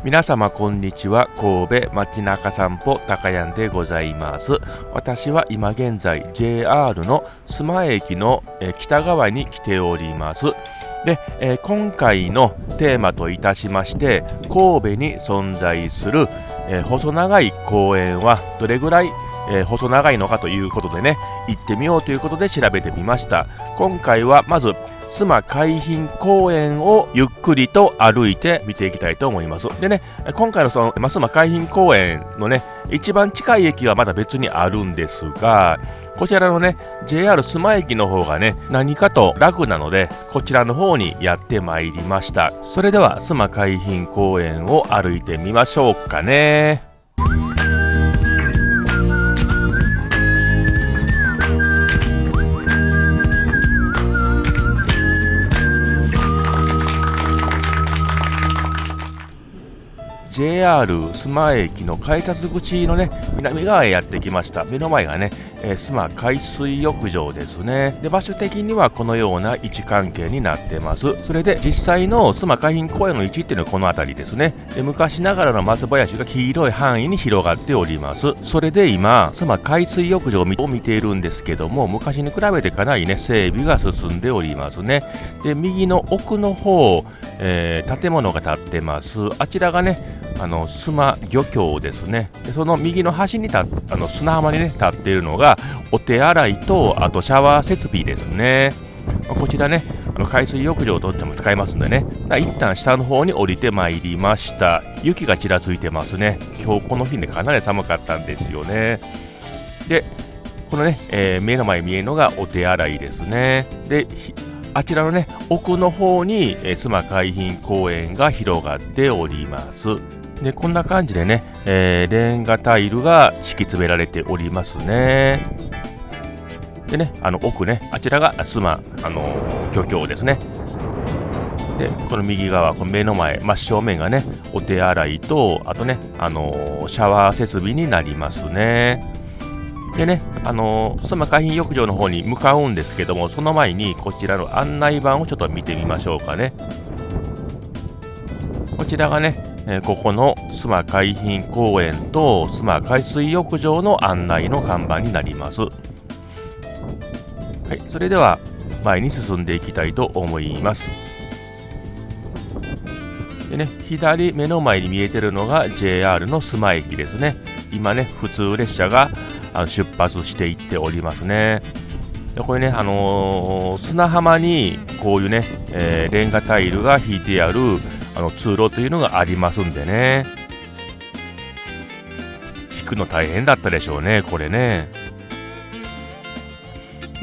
皆様こんにちは。神戸街中散歩高谷でございます。私は今現在 JR の須磨駅の北側に来ております。で、今回のテーマといたしまして、神戸に存在する、細長い公園はどれぐらい細長いのかということでね、行ってみようということで調べてみました。今回はまず須磨海浜公園をゆっくりと歩いて見ていきたいと思います。でね、今回の須磨海浜公園のね、一番近い駅はまだ別にあるんですが、こちらのね、JR 須磨駅の方がね、何かと楽なので、こちらの方にやってまいりました。それでは須磨海浜公園を歩いてみましょうかね。JR 須磨駅の改札口のね、南側へやってきました。目の前がね、須磨海水浴場ですね。で、場所的にはこのような位置関係になってます。それで実際の須磨海浜公園の位置っていうのはこの辺りですね。で、昔ながらの松林が黄色い範囲に広がっております。それで今須磨海水浴場を見ているんですけども、昔に比べてかなりね、整備が進んでおりますね。で、右の奥の方、建物が建ってます。あちらがね、須磨漁協ですね。で、その右の端に砂浜にね、立っているのがお手洗いと、あとシャワー設備ですね。こちらね、海水浴場とっても使えますんでね、一旦下の方に降りてまいりました。雪がちらついてますね。今日この日ね、かなり寒かったんですよね。で、このね、目の前見えるのがお手洗いですね。で、あちらのね、奥の方に須磨海浜公園が広がっております。で、こんな感じでね、レンガタイルが敷き詰められておりますね。でね、奥ね、あちらが須磨漁協ですね。で、この右側、この目の前、真正面がね、お手洗いと、あとね、シャワー設備になりますね。でね、須磨海浜浴場の方に向かうんですけども、その前にこちらの案内板をちょっと見てみましょうかね。こちらがね、ここの須磨海浜公園と須磨海水浴場の案内の看板になります。はい、それでは前に進んでいきたいと思います。でね、左目の前に見えてるのが JR の須磨駅ですね。今ね、普通列車が出発していっておりますね。で、これね、砂浜にこういうね、レンガタイルが引いてある通路というのがありますんでね、引くの大変だったでしょうね、これね。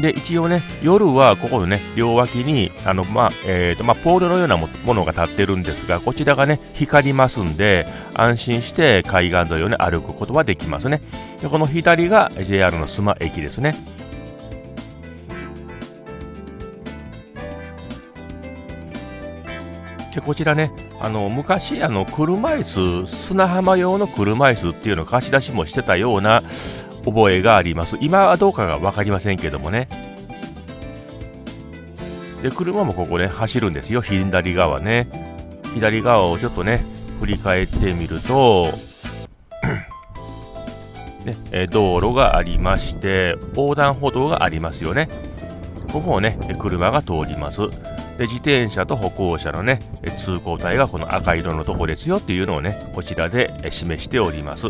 で、一応ね、夜はここのね、両脇にポールのようなものが立ってるんですが、こちらがね、光りますんで、安心して海岸沿いをね、歩くことはできますね。で、この左が JR の須磨駅ですね。で、こちらね、昔車椅子、砂浜用の車椅子っていうのを貸し出しもしてたような覚えがあります。今はどうかが分かりませんけどもね。で、車もここね、走るんですよ、左側ね。左側をちょっとね、振り返ってみると、ね、道路がありまして、横断歩道がありますよね。ここをね、車が通ります。で、自転車と歩行者のね、通行帯がこの赤色のとこですよっていうのをね、こちらで示しております。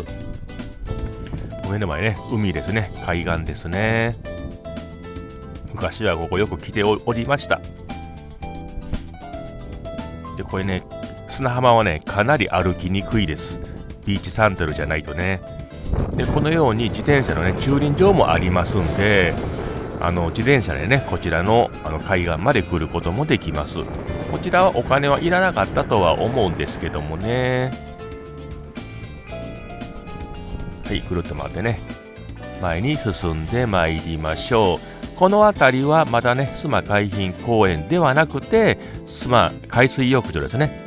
目の前ね、海ですね、海岸ですね。昔はここよく来ておりました。で、これね、砂浜はね、かなり歩きにくいです。ビーチサンダルじゃないとね。で、このように自転車のね、駐輪場もありますんで、自転車でね、こちらの海岸まで来ることもできます。こちらはお金はいらなかったとは思うんですけどもね。はい、くるっと回ってね、前に進んでまいりましょう。この辺りはまだね、須磨海浜公園ではなくて、須磨海水浴場ですね。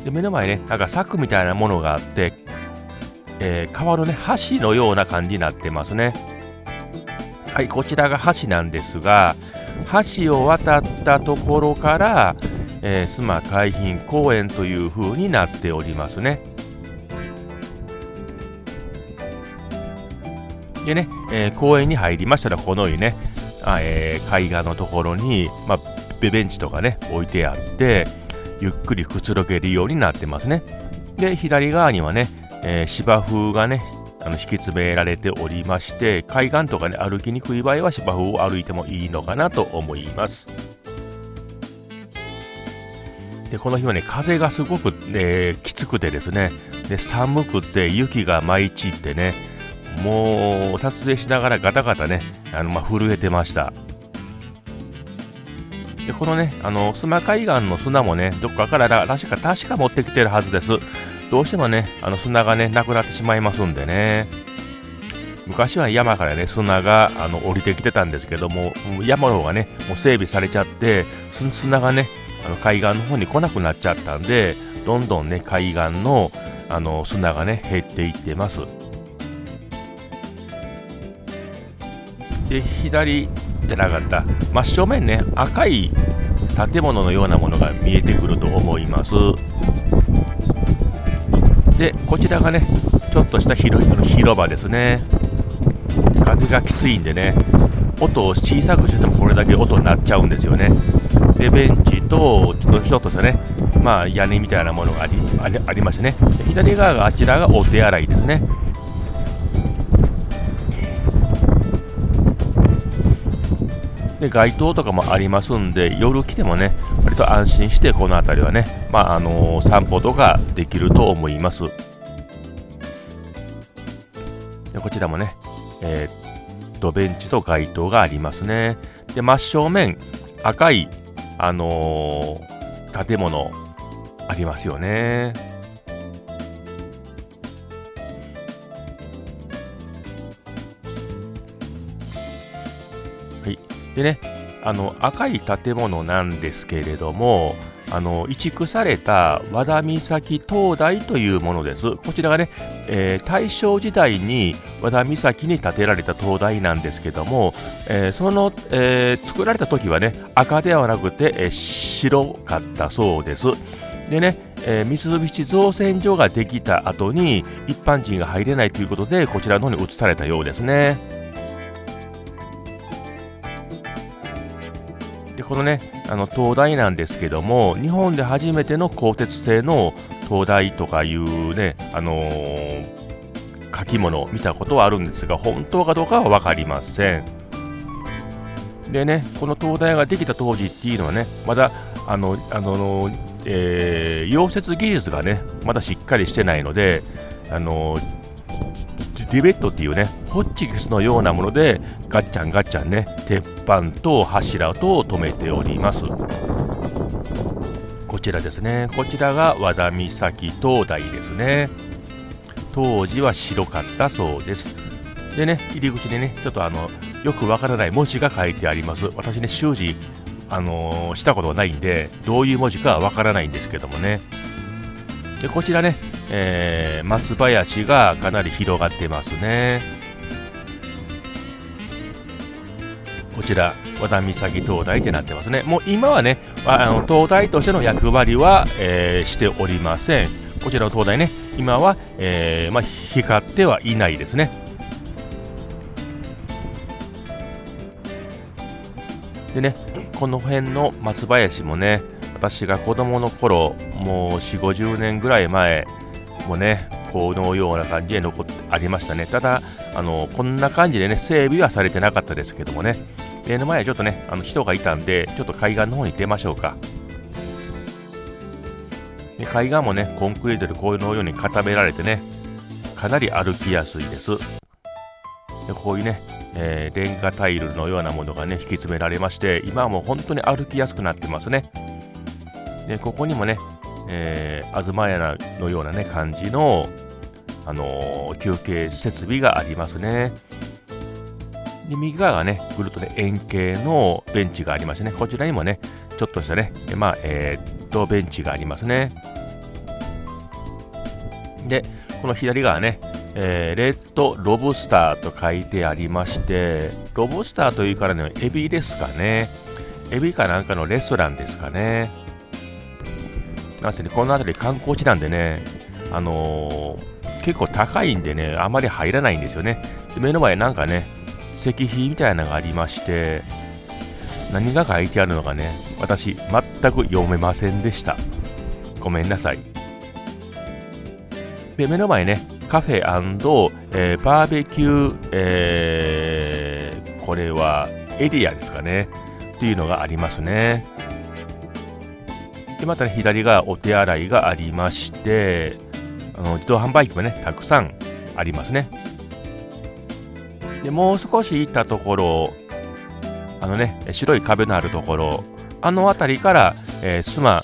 で、目の前ね、なんか柵みたいなものがあって、川のね、橋のような感じになってますね。はい、こちらが橋なんですが、橋を渡ったところから、須磨海浜公園という風になっておりますね。でね、公園に入りましたらこのようにね、海岸のところに、ベンチとかね置いてあってゆっくりくつろげるようになってますね。で左側にはね、芝生がね引き詰められておりまして、海岸とかね歩きにくい場合は芝生を歩いてもいいのかなと思います。でこの日はね風がすごく、きつくてですね、で寒くて雪が舞い散ってね、もう撮影しながらガタガタね震えてました。でこのね須磨海岸の砂もねどっかから確か持ってきてるはずです。どうしてもね砂がねなくなってしまいますんでね。昔は山からね砂が降りてきてたんですけども、山の方がねもう整備されちゃって砂がね海岸の方に来なくなっちゃったんで、どんどんね海岸の砂がね減っていってます。で左じゃなかった、真正面ね赤い建物のようなものが見えてくると思います。でこちらがねちょっとした広場ですね。風がきついんでね、音を小さくしてもこれだけ音になっちゃうんですよね。でベンチとちょっとしたね屋根みたいなものがありましてね、左側があちらがお手洗いですね。で街灯とかもありますんで、夜来てもね割と安心してこの辺りはね、散歩とかできると思います。でこちらもね、ベンチと街灯がありますね。で真正面赤い建物ありますよね。はい。でね、赤い建物なんですけれども、移築された和田岬灯台というものです。こちらがね、大正時代に和田岬に建てられた灯台なんですけども、作られた時はね赤ではなくて、白かったそうです。でね、三菱造船所ができた後に一般人が入れないということでこちらの方に移されたようですね。でこのね灯台なんですけども、日本で初めての鋼鉄製の灯台とかいうね書き物を見たことはあるんですが、本当かどうかは分かりません。でね、この灯台ができた当時っていうのはね、まだ溶接技術がねまだしっかりしてないので、リベットっていうねホッチキスのようなものでガッチャンね鉄板と柱と留めております。こちらですね、こちらが和田岬灯台ですね。当時は白かったそうです。でね、入り口にねちょっとよくわからない文字が書いてあります。私ね習字したことないんでどういう文字かはわからないんですけどもね。でこちらね、松林がかなり広がってますね。こちら和田岬灯台ってなってますね。もう今はね灯台としての役割は、しておりません。こちらの灯台ね今は、光ってはいないですね。でね、この辺の松林もね、私が子供の頃もう4、50年ぐらい前もねこのような感じでありましたね。ただこんな感じでね整備はされてなかったですけどもね、目の前はちょっとね人がいたんでちょっと海岸の方に出ましょうか。で海岸もねコンクリートでこのように固められてねかなり歩きやすいです。でこういうね、レンガタイルのようなものがね引き詰められまして、今はもう本当に歩きやすくなってますね。でここにもね、東屋のようなね感じの、休憩設備がありますね。で右側がねぐるっとね円形のベンチがありましてね、こちらにもねちょっとしたねベンチがありますね。でこの左側ね、レッドロブスターと書いてありまして、ロブスターというからねエビですかね。エビかなんかのレストランですかね。なんせね、この辺り観光地なんでね、結構高いんでね、あまり入らないんですよね。で、目の前なんかね、石碑みたいなのがありまして、何が書いてあるのかね、私全く読めませんでした。ごめんなさい。で、目の前ね、カフェ&、バーベキュー、これはエリアですかね、っていうのがありますね。で、またね、左がお手洗いがありまして、自動販売機もね、たくさんありますね。で、もう少し行ったところ、白い壁のあるところ、あの辺りから、スマ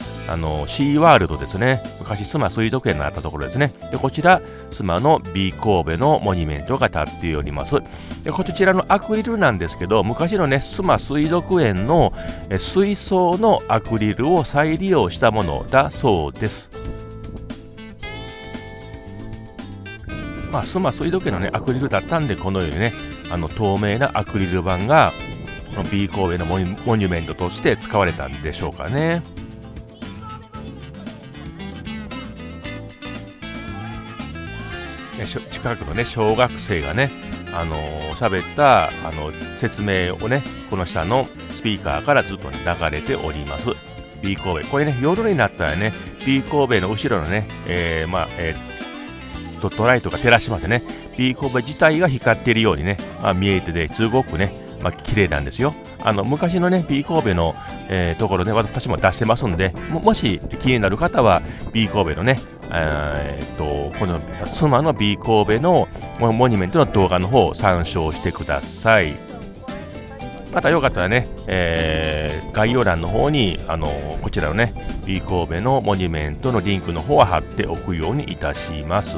シーワールドですね。昔スマ水族園のあったところですね。で、こちらスマの B 神戸のモニュメントが立っております。で、こちらのアクリルなんですけど、昔のねスマ水族園の水槽のアクリルを再利用したものだそうです。スマ水族園のねアクリルだったんで、このようにね透明なアクリル板がこの B 神戸のモニュメントとして使われたんでしょうかね。近くのね小学生がね喋った説明をね、この下のスピーカーからずっと、流れております。 B 神戸、これね夜になったらね B 神戸の後ろのねトライトが照らしますね。 B 神戸自体が光っているようにね、見えててすごくね綺麗なんですよ。昔のね B 神戸の、ところね、私も出してますんで、もし気になる方は B 神戸のね、このスマの B 神戸のモニュメントの動画の方を参照してください。またよかったらね、概要欄の方にこちらのね B 神戸のモニュメントのリンクの方は貼っておくようにいたします。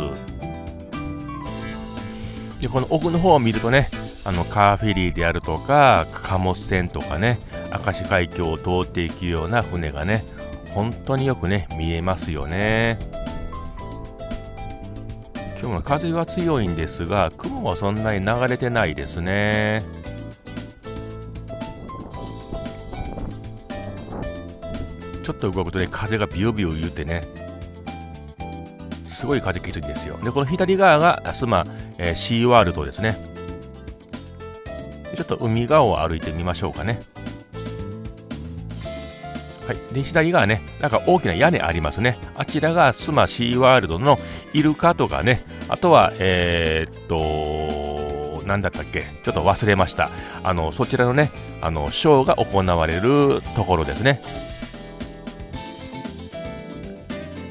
で、この奥の方を見るとね、カーフェリーであるとか貨物船とかね、明石海峡を通っていくような船がね、本当によくね見えますよね。今日も風は強いんですが、雲はそんなに流れてないですね。ちょっと動くとね、風がビュービュー言ってね、すごい風きついですよ。で、この左側がスマ、シーワールドですね。ちょっと海側を歩いてみましょうかね。はい。で、左側ね、なんか大きな屋根ありますね。あちらがスマシーワールドのイルカとかね、あとは何だったっけ、ちょっと忘れました。そちらのねショーが行われるところですね。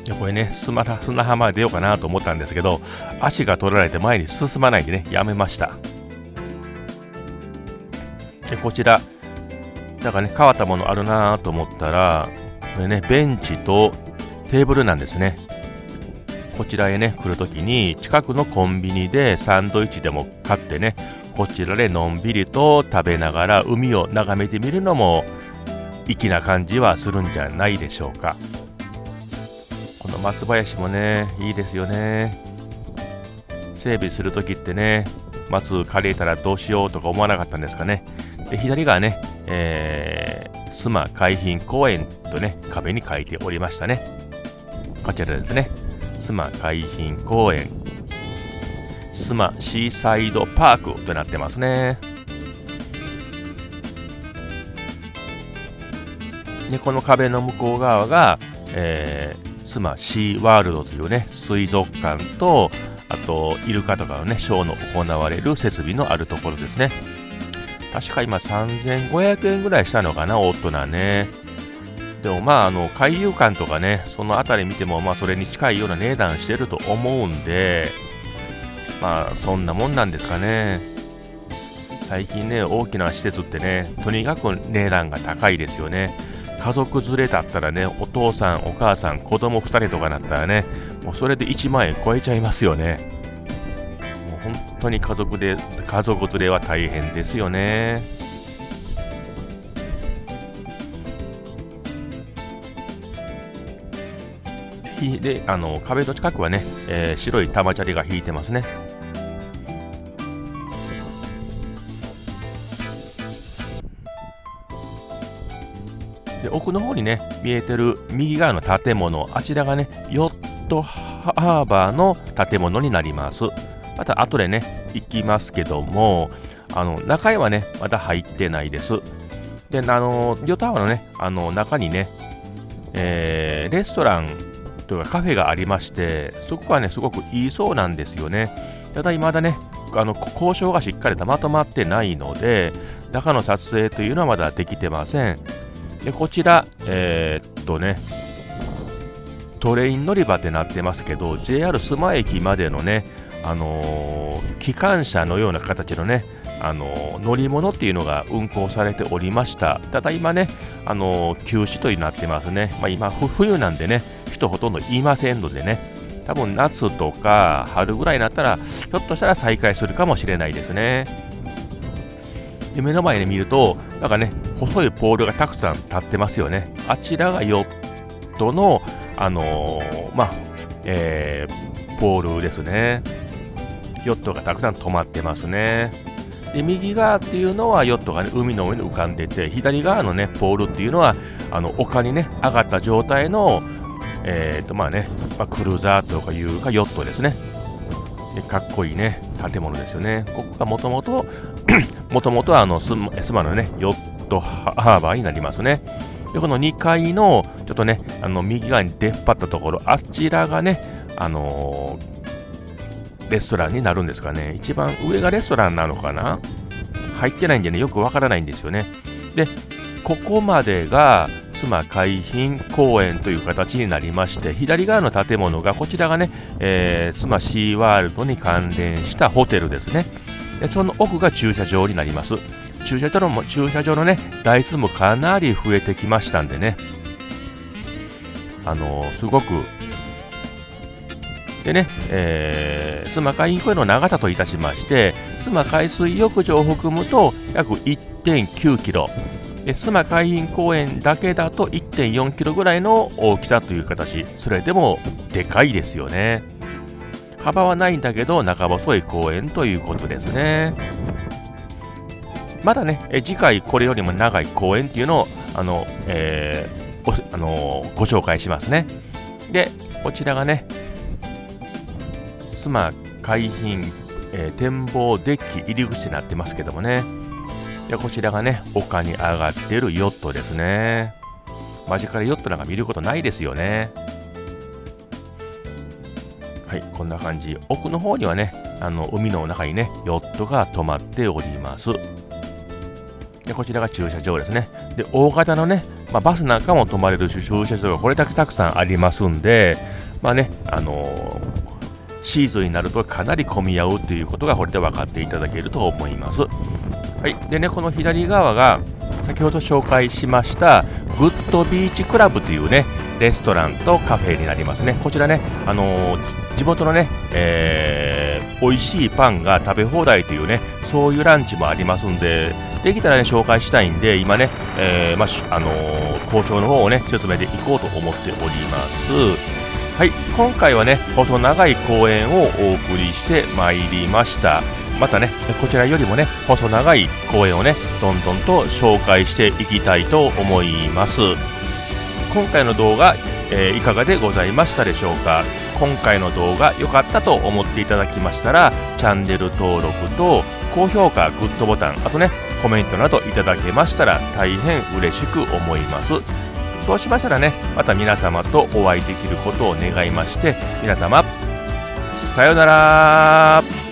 で、これね砂浜で出ようかなと思ったんですけど、足が取られて前に進まないんでね、やめました。で、こちらなんかね変わったものあるなと思ったら、これねベンチとテーブルなんですね。こちらへね来るときに近くのコンビニでサンドイッチでも買ってね、こちらでのんびりと食べながら海を眺めてみるのも粋な感じはするんじゃないでしょうか。この松林もねいいですよね。整備するときってね、松枯れたらどうしようとか思わなかったんですかね。で、左がね、スマ海浜公園とね壁に書いておりましたね。こちらですね、スマ海浜公園、スマシーサイドパークとなってますね。で、この壁の向こう側が、スマシーワールドというね水族館と、あとイルカとかのねショーの行われる設備のあるところですね。確か今3500円ぐらいしたのかな、大人ね。でも海遊館とかね、そのあたり見てもそれに近いような値段してると思うんで、そんなもんなんですかね。最近ね大きな施設ってね、とにかく値段が高いですよね。家族連れだったらね、お父さんお母さん子供2人とかだったらね、もうそれで1万円超えちゃいますよね。もう本当に家族連れは大変ですよね。で、壁の近くはね、白い玉砂利が引いてますね。で、で奥の方にね見えてる右側の建物、あちらがねヨットハーバーの建物になります。また後でね行きますけども、中へはねまだ入ってないです。でヨットハーバーのね中にね、レストランというかカフェがありまして、そこはねすごくいいそうなんですよね。ただ未だね交渉がしっかりとまとまってないので、中の撮影というのはまだできてません。でこちらトレイン乗り場ってなってますけど、 JR 須磨駅までのね機関車のような形のね乗り物っていうのが運行されておりました。ただ今ね休止となってますね。今冬なんでね人ほとんどいませんのでね、多分夏とか春ぐらいになったらひょっとしたら再開するかもしれないですね。で目の前で見るとなんかね細いポールがたくさん立ってますよね。あちらがヨットのポールですね。ヨットがたくさん止まってますね。で右側っていうのはヨットが、ね、海の上に浮かんでて、左側のねポールっていうのは丘にね上がった状態のクルーザーとかいうかヨットですね。でかっこいいね建物ですよね。ここがもともと須磨のねヨットハーバーになりますね。でこの2階のちょっとね右側に出っ張ったところ、あちらがねレストランになるんですかね。一番上がレストランなのかな、入ってないんでねよくわからないんですよね。でここまでが須磨海浜公園という形になりまして、左側の建物がこちらがね、須磨シーワールドに関連したホテルですね。でその奥が駐車場になります。駐車場のね台数もかなり増えてきましたんでね、すごくでね、須磨海浜公園の長さといたしまして、須磨海水浴場を含むと約 1.9 キロで、須磨海浜公園だけだと 1.4 キロぐらいの大きさという形。それでもでかいですよね。幅はないんだけど長細い公園ということですね。まだね次回これよりも長い公園っていうのをご紹介しますね。でこちらがね須磨海浜、展望デッキ入り口になってますけどもね。でこちらがね丘に上がっているヨットですね。間近でヨットなんか見ることないですよね。はい、こんな感じ。奥の方にはね海の中にねヨットが止まっております。でこちらが駐車場ですね。で大型のね、バスなんかも止まれる駐車場がこれだけたくさんありますんで、シーズンになるとかなり混み合うということがこれで分かっていただけると思います。はい、でねこの左側が先ほど紹介しましたグッドビーチクラブというねレストランとカフェになりますね。こちらね地元のね、美味しいパンが食べ放題というねそういうランチもありますんで、できたらね紹介したいんで今ね、交渉の方をね進めていこうと思っております。はい、今回はね細長い公園をお送りしてまいりました。またねこちらよりもね細長い公園をねどんどんと紹介していきたいと思います。今回の動画、いかがでございましたでしょうか。今回の動画良かったと思っていただきましたらチャンネル登録と高評価グッドボタン、あとねコメントなどいただけましたら大変嬉しく思います。そうしましたらねまた皆様とお会いできることを願いまして、皆様さようなら。